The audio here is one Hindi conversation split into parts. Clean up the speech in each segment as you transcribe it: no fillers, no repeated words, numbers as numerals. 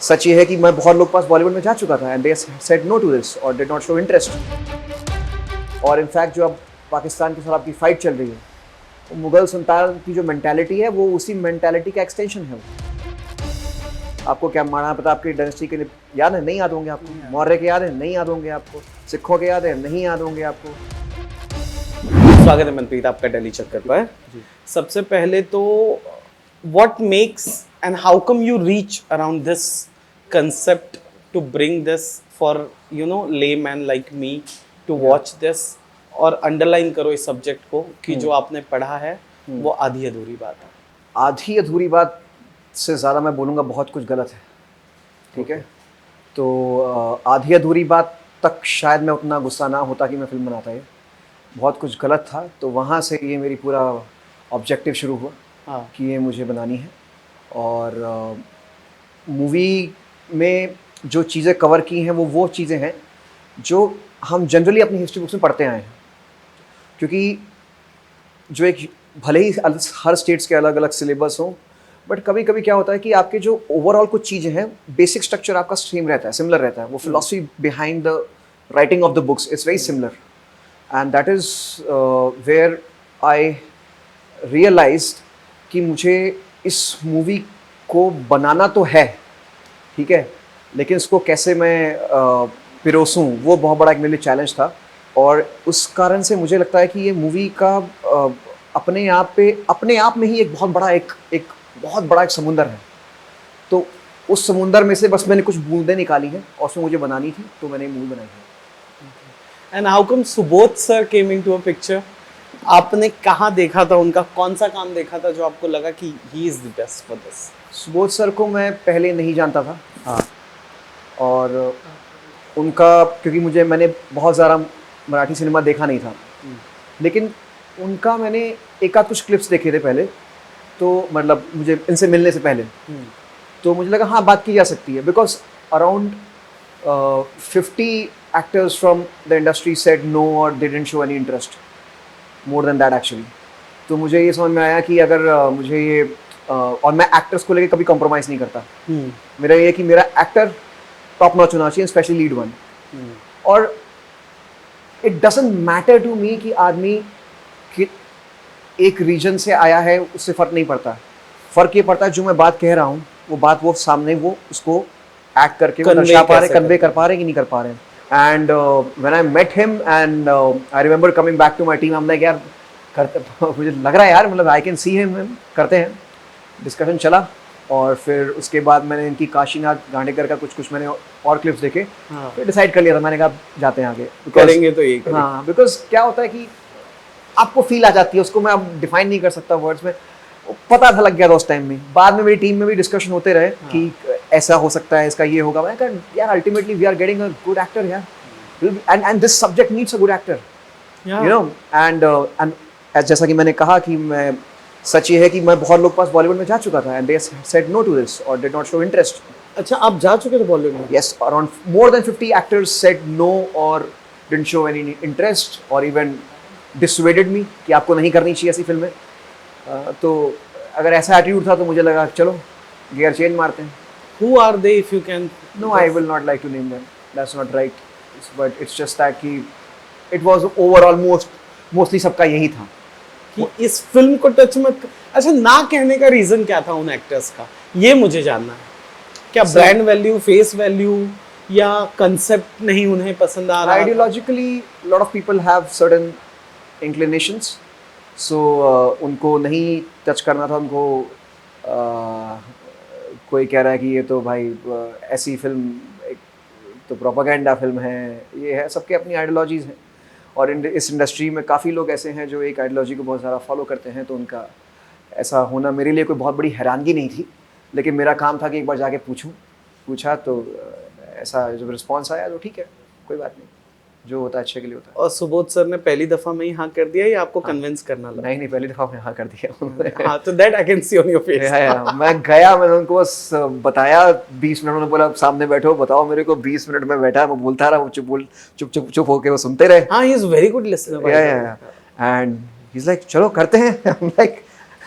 सच ये है कि मैं बहुत लोग पास बॉलीवुड में जा चुका था and they said no to this और डिड नॉट शो इंटरेस्ट। और इनफैक्ट जो अब पाकिस्तान के साथ आपकी फाइट चल रही है, तो मुगल सुल्तान की जो मेंटालिटी है वो उसी मेंटालिटी का एक्सटेंशन है वो। आपको क्या महाराणा प्रताप की डायनेस्टी के याद है? नहीं याद होंगे आपको। मौर्य के याद है? नहीं याद होंगे आपको। सिखों के याद है? नहीं याद होंगे आपको। स्वागत है मनप्रीत आपका दिल्ली चक्कर पर। सबसे पहले तो what makes and how come you reach around this concept to bring this for layman like me to watch this और अंडरलाइन करो इस सब्जेक्ट को कि जो आपने पढ़ा है वो आधी अधूरी बात है। आधी अधूरी बात से ज़्यादा मैं बोलूँगा बहुत कुछ गलत है, ठीक है। तो आधी अधूरी बात तक शायद मैं उतना गुस्सा ना होता कि मैं फिल्म बनाता। ये बहुत कुछ गलत था, तो वहाँ से ये मेरी पूरा ऑब्जेक्टिव शुरू हुआ कि ये मुझे बनानी है। और मूवी में जो चीज़ें कवर की हैं वो चीज़ें हैं जो हम जनरली अपनी हिस्ट्री बुक्स में पढ़ते आए हैं। क्योंकि जो एक भले ही हर स्टेट्स के अलग अलग सिलेबस हों, बट कभी कभी क्या होता है कि आपके जो ओवरऑल कुछ चीज़ें हैं, बेसिक स्ट्रक्चर आपका सेम रहता है, सिमिलर रहता है। वो philosophy behind the writing of the books is very similar and that is where I realised कि मुझे इस मूवी को बनाना तो है, ठीक है, लेकिन इसको कैसे मैं पिरोसूं वो बहुत बड़ा एक मेरे लिए चैलेंज था। और उस कारण से मुझे लगता है कि ये मूवी का अपने आप में ही एक बहुत बड़ा एक समुंदर है। तो उस समुंदर में से बस मैंने कुछ बूंदें निकाली हैं और उसमें मुझे बनानी थी, तो मैंने मूवी बनाई है। And how come Subodh sir came into a picture? आपने कहाँ देखा था उनका, कौन सा काम देखा था जो आपको लगा कि he is the best for this? Subodh sir को मैं पहले नहीं जानता था। हाँ, और उनका क्योंकि मैंने बहुत ज़्यादा मराठी सिनेमा देखा नहीं था, लेकिन उनका मैंने एक आध कुछ क्लिप्स देखे थे पहले, तो मतलब मुझे इनसे मिलने से पहले, तो मुझे लगा हाँ बात की जा सकती है। Because around 50 actors from the industry said no और they didn't show any interest more than that actually. तो मुझे ये समझ में आया कि अगर मुझे ये और मैं एक्टर्स को लेकर कभी कॉम्प्रोमाइज़ नहीं करता। मेरा ये कि मेरा एक्टर टॉप नॉच होना चाहिए, स्पेशली लीड वन। और it doesn't matter to me कि आदमी एक रीजन से आया है, उससे फ़र्क नहीं पड़ता। फ़र्क ये पड़ता है जो मैं बात कह रहा हूँ वो बात वो सामने वो उसको एक्ट करके दर्शा पा रहे, कन्वे कर पा रहे कि नहीं कर पा रहे। And when I met him and I remember coming back to my team, हम लाइक यार करते मुझे लग रहा है यार, मतलब आई कैन सी हिम, करते हैं। डिस्कशन चला और फिर उसके बाद मैंने इनकी काशीनाथ गांडेकर का कुछ मैंने और क्लिप्स देखे, फिर डिसाइड कर लिया था मैंने कहा जाते हैं आगे, करेंगे तो यही करेंगे। हाँ, बिकॉज क्या होता है कि आपको फील आ जाती है, उसको मैं अब डिफाइन नहीं कर सकता वर्ड्स में। पता था, लग गया था उस टाइम में। बाद में मेरी टीम में भी डिस्कशन होते रहे कि ऐसा हो सकता है, इसका ये होगा। मैंने कहा यार ultimately we are getting a good actor यार, and this subject needs a good actor, you know. And जैसा कि मैंने कहा कि मैं सच ये है कि मैं बहुत लोग पास बॉलीवुड में जा चुका था and they said no to this और डिड नॉट शो इंटरेस्ट। अच्छा, आप जा चुके थे बॉलीवुड में? Yes, around more than 50 actors said no और डिडंट शो एनी इंटरेस्ट और इवन डिसवेडेड मी कि आपको नहीं करनी चाहिए ऐसी फिल्में। तो अगर ऐसा एटीट्यूड था तो मुझे लगा चलो गियर चेंज मारते हैं। Who are they if you can? No, I will not like to name them. That's not right. But it's just that कि it was overall mostly सबका यही था कि इस फिल्म को टच मत कर। अच्छा, ना कहने का रीजन क्या था उन एक्टर्स का, ये मुझे जानना है। क्या ब्रांड वैल्यू, फेस वैल्यू, या कंसेप्ट नहीं उन्हें पसंद आ रहा? Ideologically, lot of people have certain inclinations. So उनको नहीं टच करना था। उनको कोई कह रहा है कि ये तो भाई ऐसी फिल्म, एक तो प्रोपागेंडा फिल्म है, ये है। सबके अपनी आइडियोलॉजीज़ हैं और इस इंडस्ट्री में काफ़ी लोग ऐसे हैं जो एक आइडियोलॉजी को बहुत ज़्यादा फॉलो करते हैं। तो उनका ऐसा होना मेरे लिए कोई बहुत बड़ी हैरानगी नहीं थी, लेकिन मेरा काम था कि एक बार जाके पूछा तो ऐसा जब रिस्पॉन्स आया तो ठीक है, कोई बात नहीं, जो होता है अच्छे के लिए होता है। और सुबोध सर ने पहली दफा में ही हाँ कर दिया या आपको कन्विंस करना लगा? नहीं, पहली दफ़ा में हाँ कर दिया। हाँ, तो that I can see on your face. मैं गया, मैंने उनको बस बताया 20 मिनट, उन्होंने बोला सामने बैठो बताओ मेरे को। 20 मिनट में बैठा, मैं बोलता रहा, वो चुप होके वो सुनते रहे। हाँ, he is very good listener. And he is like चलो करते हैं। I'm like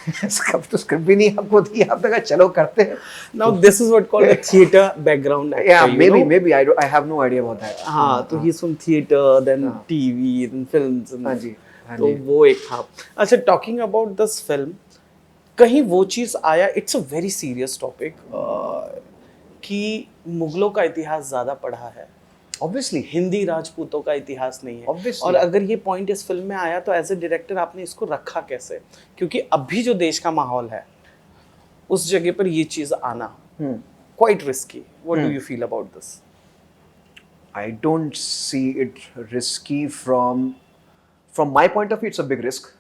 स्क्रिप्ट तो स्क्रिप्ट भी नहीं आपको दी, आपने कहा चलो करते हैं. Now this is what called a theater background actor. Yeah, you know? maybe I have no idea about that. हाँ, तो he's from theater, then हाँ. TV, then films. हाँ जी, हाँ तो जी. वो एक था. अच्छा, talking about this film, कहीं वो चीज़ आया, it's a very serious topic, कि मुगलों का इतिहास ज़्यादा पढ़ा है, Obviously. हिंदी राजपूतों का इतिहास नहीं है. Obviously. और अगर ये पॉइंट इस फिल्म में आया तो एज ए डायरेक्टर आपने इसको रखा कैसे? क्योंकि अभी जो देश का माहौल है उस जगह पर ये चीज़ आना quite risky. What do you feel about this? I don't see it risky from my point of view. It's a big risk.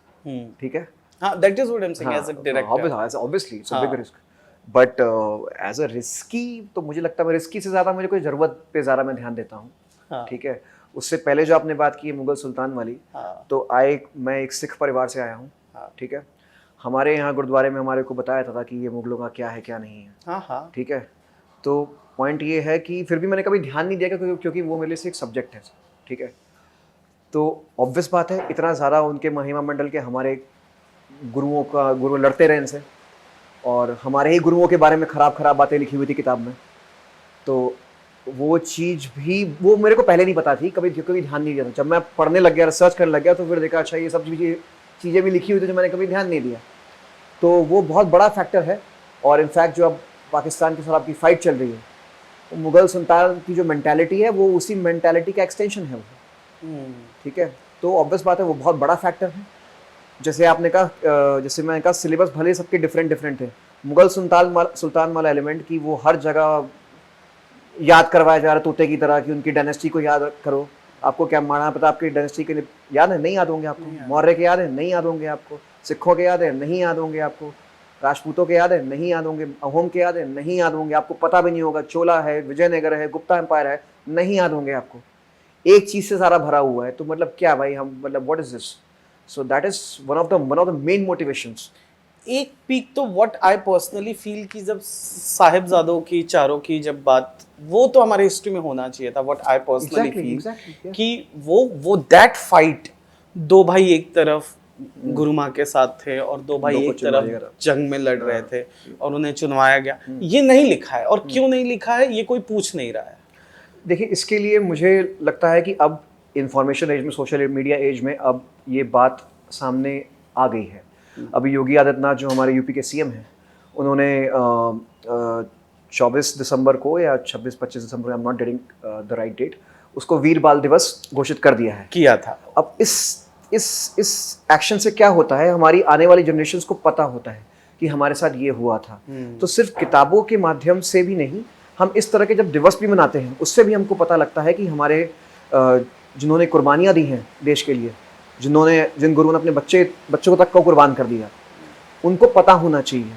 ठीक है. हाँ, that is what I'm saying as a director. Obviously, it's a big risk. But as a risky, तो मुझे लगता है रिस्की से ज़्यादा मुझे कोई ज़रूरत पे ज़्यादा मैं ध्यान देता हूँ. हाँ. ठीक है. उससे पहले जो आपने बात की है मुगल सुल्तान वाली, हाँ. तो मैं एक सिख परिवार से आया हूँ. हाँ. ठीक है. हमारे यहाँ गुरुद्वारे में हमारे को बताया था कि ये मुगलों का क्या है क्या नहीं है. हाँ हाँ. ठीक है. तो पॉइंट ये है कि फिर भी मैंने कभी ध्यान नहीं दिया क्योंकि वो मेरे लिए से एक सब्जेक्ट है. ठीक है. तो ऑब्वियस बात है इतना ज़्यादा उनके महिमा मंडल के हमारे गुरु लड़ते रहे इनसे, और हमारे ही गुरुओं के बारे में खराब बातें लिखी हुई थी किताब में. तो वो चीज़ भी वो मेरे को पहले नहीं पता थी, कभी ध्यान नहीं दिया था. जब मैं पढ़ने लग गया, रिसर्च करने लग गया, तो फिर देखा अच्छा ये सब चीज़ें भी लिखी हुई थी जो मैंने कभी ध्यान नहीं दिया. तो वो बहुत बड़ा फैक्टर है. और इनफैक्ट जो अब पाकिस्तान के साथ आपकी फ़ाइट चल रही है, तो मुगल सुल्तान की जो मेंटालिटी है वो उसी मेंटालिटी का एक्सटेंशन है वो. ठीक है. तो ऑब्वियस बात है वो बहुत बड़ा फैक्टर है. जैसे आपने कहा, जैसे मैंने कहा सिलेबस भले सबके डिफरेंट थे, मुगल सुल्तान वाला एलिमेंट कि वो हर जगह याद करवाया जा रहा है तोते की तरह कि उनकी डायनेस्टी को याद करो. आपको क्या माना पता आपकी डायनेस्टी के लिए याद है? नहीं याद होंगे आपको. मौर्य के याद है? नहीं याद होंगे आपको. सिखों के याद है? नहीं याद होंगे आपको. राजपूतों के याद है? नहीं याद होंगे. अहोम के याद है? नहीं याद होंगे. आपको पता भी नहीं होगा. चोला है, विजयनगर है, गुप्ता एम्पायर है, नहीं याद होंगे आपको. एक चीज़ से सारा भरा हुआ है. तो मतलब क्या भाई, हम मतलब what is this? So that is one of the main motivations. एक पीक तो व्हाट आई पर्सनली फील कि जब साहिबजादों की चारों की जब बात, वो तो हमारे हिस्ट्री में होना चाहिए था. व्हाट आई पर्सनली फील कि वो दैट फाइट, दो भाई एक तरफ गुरु माँ के साथ थे और दो भाई एक तरफ जंग में लड़ रहे थे और उन्हें चुनवाया गया, ये नहीं लिखा है. और क्यों नहीं लिखा है ये कोई पूछ नहीं रहा है. देखिए, इसके लिए मुझे लगता है कि अब इंफॉर्मेशन एज में, सोशल मीडिया एज में अब ये बात सामने आ गई है. अभी योगी आदित्यनाथ जो हमारे यूपी के सीएम हैं, उन्होंने 24 दिसंबर को या 26-25 दिसंबर, I am not getting the right date, उसको वीर बाल दिवस घोषित कर दिया है. किया था. अब इस एक्शन से क्या होता है, हमारी आने वाली जनरेशन्स को पता होता है कि हमारे साथ ये हुआ था. तो सिर्फ किताबों के माध्यम से भी नहीं, हम इस तरह के जब दिवस भी मनाते हैं उससे भी हमको पता लगता है कि हमारे जिन्होंने कुर्बानियाँ दी हैं देश के लिए, जिन गुरुओं ने अपने बच्चों तक को कुर्बान कर दिया, उनको पता होना चाहिए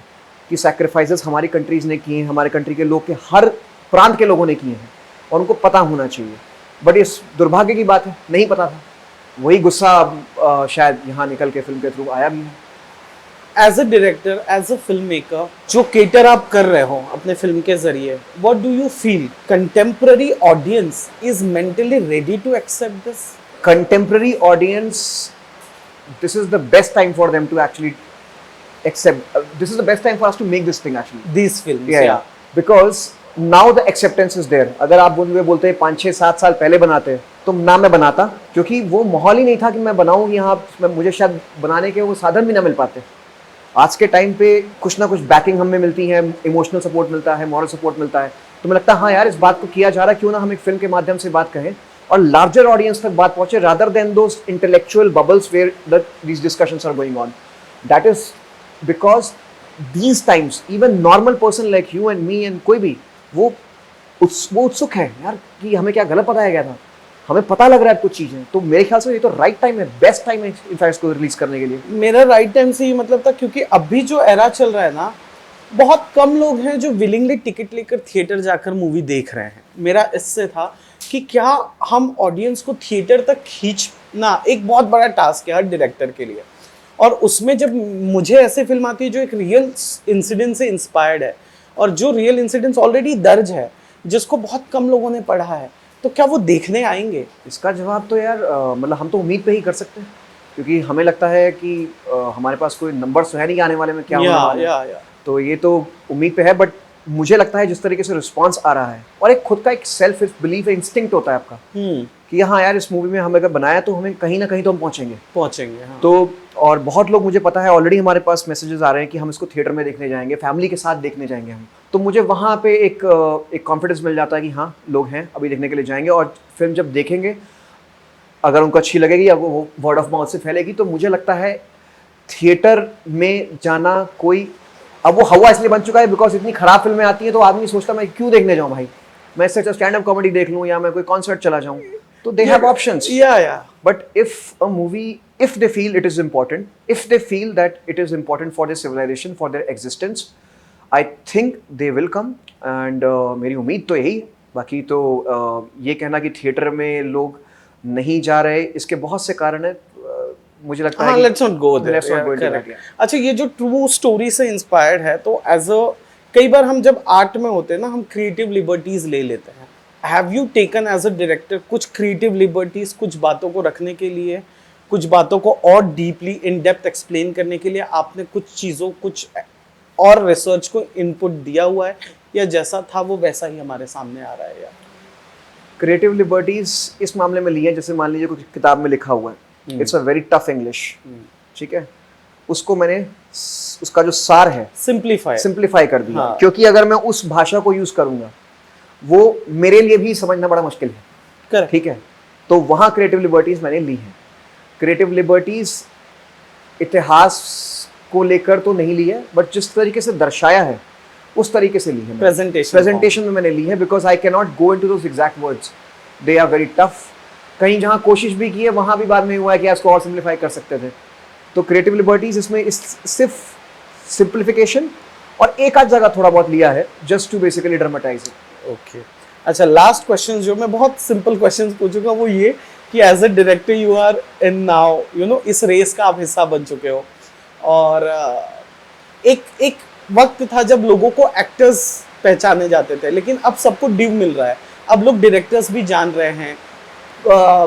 कि सैक्रिफाइसेस हमारी कंट्रीज़ ने किए हैं, हमारे कंट्री के लोग के हर प्रांत के लोगों ने किए हैं, और उनको पता होना चाहिए. बट इस दुर्भाग्य की बात है, नहीं पता था. वही गुस्सा शायद यहाँ निकल के फिल्म के थ्रू आया भी है. As a director, as a film maker, जो केटर आप कर रहे हो अपने फिल्म के जरिए, what do you feel contemporary audience is mentally ready to accept this? Contemporary audience, this is the best time for them to actually accept. This is the best time for us to make this thing actually. These films, yeah. Because now the acceptance is there. अगर आप बोलते हैं 5-6-7 साल पहले बनाते तो ना मैं बनाता, क्योंकि वो माहौल ही नहीं था कि मैं बनाऊँ यहाँ. मुझे शायद बनाने के वो साधन भी ना मिल पाते. आज के टाइम पे कुछ ना कुछ बैकिंग हमें मिलती है, इमोशनल सपोर्ट मिलता है, मॉरल सपोर्ट मिलता है. तो मुझे लगता है हाँ यार, इस बात को किया जा रहा है, क्यों ना हम एक फिल्म के माध्यम से बात कहें और लार्जर ऑडियंस तक बात पहुंचे, rather than those intellectual bubbles where these discussions are going on. That is because these times even normal person like you and me and कोई भी वो उत्सुक है यार कि हमें क्या गलत बताया गया था, हमें पता लग रहा है कुछ चीज़ें. तो मेरे ख्याल से ये तो राइट टाइम है, बेस्ट टाइम है इनफैक्ट इसको रिलीज करने के लिए. मेरा राइट टाइम से ये मतलब था क्योंकि अभी जो एरा चल रहा है ना, बहुत कम लोग हैं जो विलिंगली टिकट लेकर थिएटर जाकर मूवी देख रहे हैं. मेरा इससे था कि क्या हम ऑडियंस को थिएटर तक खींचना एक बहुत बड़ा टास्क है हर डायरेक्टर के लिए. और उसमें जब मुझे ऐसे फिल्म आती है जो एक रियल इंसिडेंट से इंस्पायर्ड है और जो रियल इंसिडेंट्स ऑलरेडी दर्ज है, जिसको बहुत कम लोगों ने पढ़ा है, तो क्या वो देखने आएंगे? इसका जवाब तो यार मतलब हम तो उम्मीद पे ही कर सकते हैं. क्योंकि हमें लगता है कि हमारे पास कोई नंबर तो है नहीं आने वाले में क्या होने वाला है। तो ये तो उम्मीद पे है, बट मुझे लगता है जिस तरीके से रिस्पांस आ रहा है, और एक खुद का एक सेल्फ बिलीफ इंस्टिंक्ट होता है आपका कि हाँ यार इस मूवी में हम अगर बनाया तो हमें कहीं ना कहीं तो हम पहुंचेंगे। हाँ। तो और बहुत लोग, मुझे पता है ऑलरेडी हमारे पास मैसेजेस आ रहे हैं कि हम इसको थिएटर में देखने जाएंगे, फैमिली के साथ देखने जाएंगे हम। तो मुझे वहाँ पे एक कॉन्फिडेंस मिल जाता है कि हाँ लोग हैं अभी देखने के लिए जाएंगे, और फिल्म जब देखेंगे अगर उनको अच्छी लगेगी या वो वर्ड ऑफ माउथ से फैलेगी, तो मुझे लगता है थिएटर में जाना कोई, अब वो हवा इसलिए बन चुका है बिकॉज इतनी खराब फिल्में आती हैं तो आदमी सोचता मैं क्यों देखने जाऊँ भाई, मैं इससे अच्छा स्टैंड अप कॉमेडी देख लूँ या मैं कोई कॉन्सर्ट चला जाऊँ। तो they have options, but if a movie, if they feel it is important, if they feel that it is important for their civilization, for their existence, I think they will come, and मेरी उम्मीद तो यही। बाकी तो ये कहना कि थिएटर में लोग नहीं जा रहे, इसके बहुत से कारण है। मुझे लगता है let's not go there. Let's not go into that, yeah. अच्छा, ये जो ट्रू स्टोरी से इंस्पायर्ड है, तो एज अ, कई बार हम जब आर्ट में होते हैं ना, हम क्रिएटिव लिबर्टीज ले लेते हैं। Have you taken as a director कुछ क्रिएटिव लिबर्टीज, कुछ बातों को रखने के लिए, कुछ बातों को और डीपली इन डेप्थ एक्सप्लेन करने के लिए आपने कुछ चीज़ों, कुछ और रिसर्च को इनपुट दिया हुआ है, या जैसा था वो वैसा ही हमारे सामने आ रहा है? या क्रिएटिव लिबर्टीज इस मामले में ली है, जैसे मान लीजिए कुछ किताब में लिखा हुआ है, it's a very tough English, ठीक है, उसको मैंने उसका जो सार है सिंप्लीफाई कर दिया। हाँ। क्योंकि अगर मैं उस भाषा को यूज करूंगा वो मेरे लिए भी समझना बड़ा मुश्किल है, ठीक है, तो वहाँ क्रिएटिव लिबर्टीज मैंने ली है। क्रिएटिव लिबर्टीज इतिहास को लेकर तो नहीं ली है, बट जिस तरीके से दर्शाया है उस तरीके से ली है, प्रेजेंटेशन में मैंने ली है, because I can not go into those exact words, they are very tough. कहीं जहाँ कोशिश भी की है वहाँ भी बाद में हुआ है कि इसको और सिंप्लीफाई कर सकते थे। तो क्रिएटिव लिबर्टीज इसमें सिर्फ सिंप्लीफिकेशन और एक आध जगह थोड़ा बहुत लिया है, just to basically dramatise it. Okay, अच्छा, लास्ट क्वेश्चन जो मैं बहुत सिंपल क्वेश्चन पूछूंगा वो ये कि as a director you are in now, you know, इस रेस का आप हिस्सा बन चुके हो, और एक वक्त था जब लोगों को एक्टर्स पहचाने जाते थे, लेकिन अब सबको ड्यू मिल रहा है। अब लोग डायरेक्टर्स भी जान रहे हैं,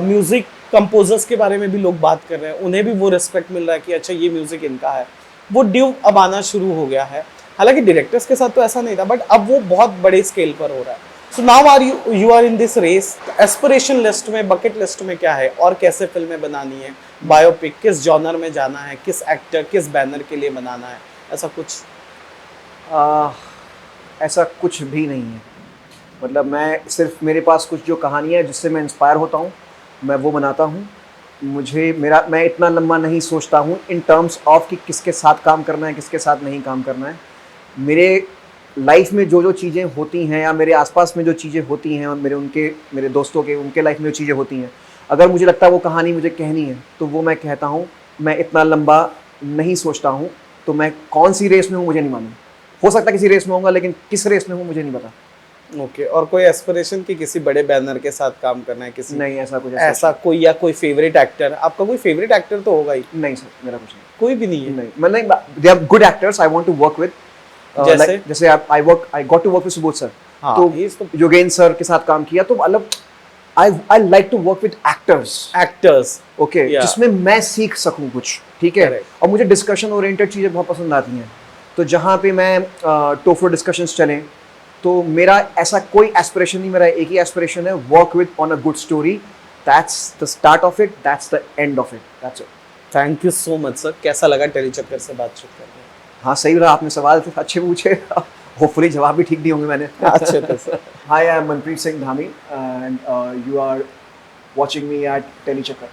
म्यूजिक कंपोजर्स के बारे में भी लोग बात कर रहे हैं, उन्हें भी वो रिस्पेक्ट मिल रहा है कि अच्छा ये म्यूजिक इनका है, वो ड्यू अब आना शुरू हो गया है। हालांकि डायरेक्टर्स के साथ तो ऐसा नहीं था, बट अब वो बहुत बड़े स्केल पर हो रहा है। So now you are in this race, aspiration list में, बकेट लिस्ट में क्या है, और कैसे फिल्में बनानी है, बायोपिक, किस जॉनर में जाना है, किस एक्टर, किस बैनर के लिए बनाना है, ऐसा कुछ? ऐसा कुछ भी नहीं है। मतलब मैं सिर्फ, मेरे पास कुछ जो कहानियाँ हैं जिससे मैं इंस्पायर होता हूँ मैं वो बनाता हूँ। मैं इतना लंबा नहीं सोचता हूँ इन टर्म्स ऑफ कि किसके साथ काम करना है, किसके साथ नहीं काम करना है। मेरे लाइफ में जो चीज़ें होती हैं या मेरे आसपास में जो चीज़ें होती हैं, और मेरे दोस्तों के, उनके लाइफ में जो चीज़ें होती हैं, अगर मुझे लगता है वो कहानी मुझे कहनी है तो वो मैं कहता हूँ। मैं इतना लंबा नहीं सोचता हूँ। तो मैं कौन सी रेस में हूँ मुझे नहीं मालूम, हो सकता है किसी रेस में होऊंगा, लेकिन किस रेस में हूँ मुझे नहीं पता। ओके, और कोई एस्पिरेशन कि किसी बड़े बैनर के साथ काम करना है? किसी नहीं, ऐसा कोई, या कोई फेवरेट एक्टर? आपका कोई फेवरेट एक्टर तो होगा ही। नहीं सर, मेरा कुछ नहीं, कोई भी नहीं है। नहीं, मतलब they are good actors I want to work with. जैसे I got to work with Subodh sir, तो योगेंद्र सर के साथ काम किया, तो मतलब I like to work with actors, okay, जिसमें मैं सीख सकूं कुछ, ठीक है। और मुझे डिस्कशन ओरिएंटेड चीजें बहुत पसंद आती हैं, तो जहाँ पे मैं टोफो डिस्कशंस चलें, तो मेरा ऐसा कोई एस्पिरेशन नहीं, मेरा एक ही एस्पिरेशन है, work with on a good story, that's the start of it, that's the end of it, that's it. Thank you so much sir, कैसा लगा टेलीचक्कर से बातचीत करके? हाँ, सही रहा, आपने सवाल अच्छे पूछे, होपफुली जवाब भी ठीक दिए होंगे मैंने। अच्छे थे sir. Hi, I am Manpreet Singh Dhami and you are watching me at Telechakkar.